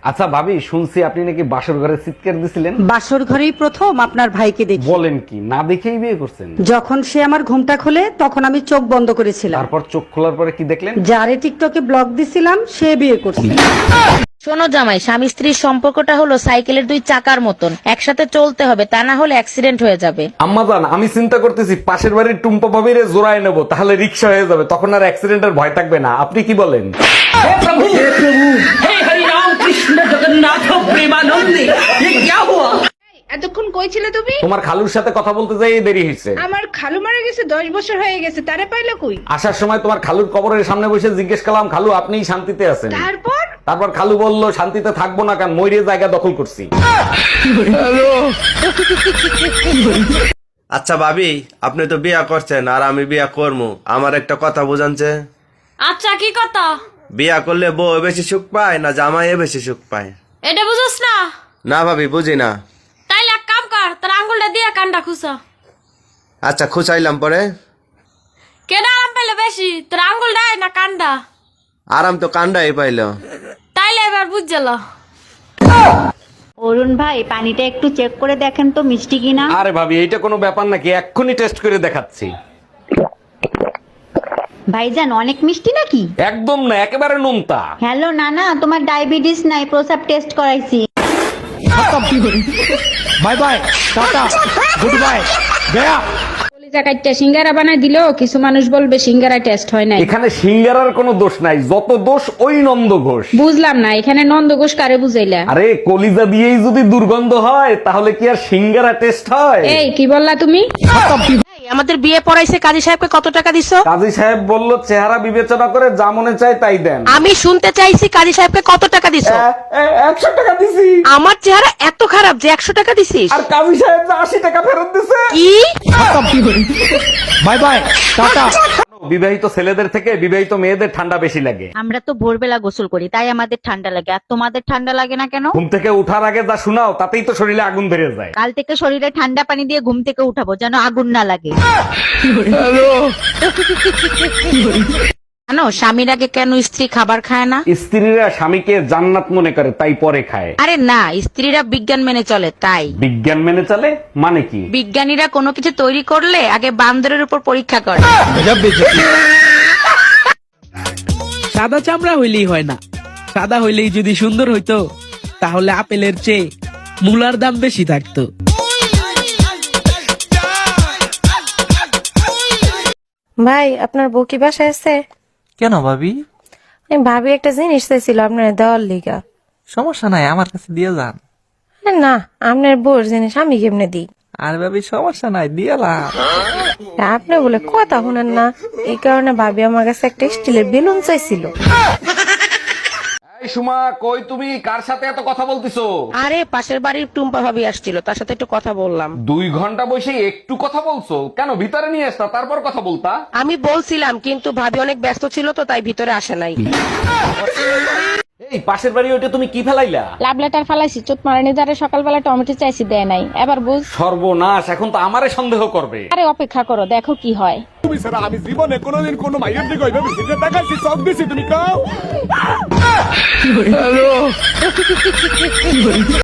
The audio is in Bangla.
আচ্ছা ভাবি, শুনছি আপনি নাকি বাসর ঘরে চিৎকার দিছিলেন। বাসর ঘরেই প্রথম আপনার ভাইকে দেখি। বলেন কি, না দেখেই বিয়ে করছেন? যখন সে আমার ঘুমটা খোলে তখন আমি চোখ বন্ধ করেছিলাম। তারপর চোখ খোলার পরে কি দেখলেন? যারে টিকটকে ব্লক দিছিলাম সে বিয়ে করছে। শোনো জামাই, স্বামী স্ত্রীর সম্পর্কটা হলো সাইকেলের দুই চাকার মতন, একসাথে চলতে হবে, তা না হলে অ্যাক্সিডেন্ট হয়ে যাবে। আম্মাজান, আমি চিন্তা করতেছি পাশের বাড়ির টুম্পা ভাবিরে জোড়ায় নেবো, তাহলে রিক্সা হয়ে যাবে, তখন আর অ্যাক্সিডেন্টের ভয় থাকবে না। আপনি কি বলেন? এতক্ষণ কই ছিলে তুমি? তোমার খালুর সাথে কথা বলতে যাই দেরি হয়েছে। আমার খালু মারা গেছে 10 বছর হয়ে গেছে, তারে পাইলো কই? আসার সময় তোমার খালুর কবরের সামনে বসে জিজ্ঞেস করলাম, খালু আপনিই শান্তিতে আছেন? তারপর খালু বলল, শান্তিতে থাকবো না কারণ ময়ূরের জায়গা দখল করছি। আচ্ছা ভাবি, আপনি তো বিয়া করছেন আর আমি বিয়া করবো, আমার একটা কথা বুঝানছে। আচ্ছা কি কথা? বিয়া করলে বউ বেশি সুখ পায় না জামাই বেশি সুখ পায়? এটা বুঝছ না? না ভাবি, বুঝি না। তাইলে এক কাম কর, তোর আঙ্গুলটা দিয়ে কানটা খুসা। আচ্ছা খুঁচাইলাম পরে? কেডা আরাম পেলে বেশি, তোর আঙ্গুলটাই না কানটা? আরাম তো কান্ডাই পাইলো। তাইলে এবার বুঝল। অরুণ ভাই, পানিটা একটু চেক করে দেখেন তো মিষ্টি কিনা। আরে ভাবি, এইটা কোনো ব্যাপার নাকি, এক্ষুনি টেস্ট করে দেখাচ্ছি। ভাইজান অনেক মিষ্টি নাকি? একদম না, একেবারে নোনতা। হ্যালো নানা, তোমার ডায়াবেটিস নাই, প্রসাব টেস্ট করাইছি। Bye bye, ta-ta, good bye, গয়া। সিঙ্গারা বানাই দিলো, কিছু মানুষ বলবে সিঙ্গারা টেস্ট হয় নাই। এখানে সিঙ্গারার কোনো দোষ নাই, যত দোষ ওই নন্দ ঘোষ। বুঝলাম না, এখানে নন্দ ঘোষ কারে বুঝাইলা? আরে কলিজা দিয়েই যদি দুর্গন্ধ হয় তাহলে কি আর সিঙ্গারা টেস্ট হয়? এই কি বললা তুমি? আমাদের বিয়ে পড়াইছে, কাজী সাহেবকে কত টাকা দিছো? কাজী সাহেব বলল, চেহারা বিবেচনা করে যা মনে চায় তাই দেন। আমি শুনতে চাইছি কাজী সাহেবকে কত টাকা দিছো? 100 টাকা দিছি। আমার চেহারা এত খারাপ যে 100 টাকা দিছিস? আর কাজী সাহেব 80 টাকা ফেরত দিছে। কি? By bye, tata. বিবাহিত ছেলেদের থেকে বিবাহিত মেয়েদের ঠান্ডা বেশি লাগে। আমরা তো ভোরবেলা গোসল করি, তাই আমাদের ঠান্ডা লাগে। আর তোমাদের ঠান্ডা লাগে না কেন? ঘুম থেকে উঠার আগে যা শোনাও তাতেই তো শরীরে আগুন ধরে যায়। কাল থেকে শরীরে ঠান্ডা পানি দিয়ে ঘুম থেকে উঠাবো, যেন আগুন না লাগে। জানো স্বামীর আগে কেন স্ত্রী খাবার খায় না? স্ত্রীরা স্বামীকে জান্নাত মনে করে তাই পরে খায়। আরে না, স্ত্রীরা বিজ্ঞান মেনে চলে তাই। বিজ্ঞান মেনে চলে মানে কি? বিজ্ঞানীরা কোনো কিছু তৈরি করলে আগে বান্দরের উপর পরীক্ষা করে। সাদা চামড়া হইলেই হয় না, সাদা হইলেই যদি সুন্দর হইতো তাহলে আপেলের চেয়ে মূলার দাম বেশি থাকতো। ভাই, আপনার বউ কি বাসায় আছে? কেন ভাবি? আমি ভাবি একটা জিনিস চাইছিল আপনার দেওয়ার লিগা। সমস্যা নাই, আমার কাছে দিয়ে যান। না, আপনার বউর জিনিস আমি কেমনে দিই? আর ভাবি সমস্যা নাই, দিয়ালাম। আপনি বলে কথা শুনেন না, এই কারণে ভাবি আমার কাছে একটা স্টিলের বেলুন চাইছিল। এই সুমা, কই তুমি? কার সাথে এত কথা বলতিছো? আরে পাশের বাড়ির টুম্পা ভাবি আসছিল, তার সাথে একটু কথা বললাম। 2 ঘন্টা বসে একটু কথা বলছো কেন? ভিতরে নিয়ে আসতা, তারপর কথা বলতা। আমি বলছিলাম, কিন্তু ভাবি অনেক ব্যস্ত ছিল তো তাই ভিতরে আসে নাই। এই পাশের বাড়ি ওইটা তুমি কি ফেলাইলা? লাভ লেটার ফালাইছি, চোট মারানি দ্বারা সকালবেলা টমেটো চাইছি, দেয় নাই। এবার বুঝ। সর্বনাশ, এখন তো আমারে সন্দেহ করবে। আরে অপেক্ষা করো, দেখো কি হয়। আমি জীবনে কোনোদিন কোনো মাইয়ের দিকে ওইভাবে সিগারেট দেখাচ্ছি, সব দিছি, তুমি কাও।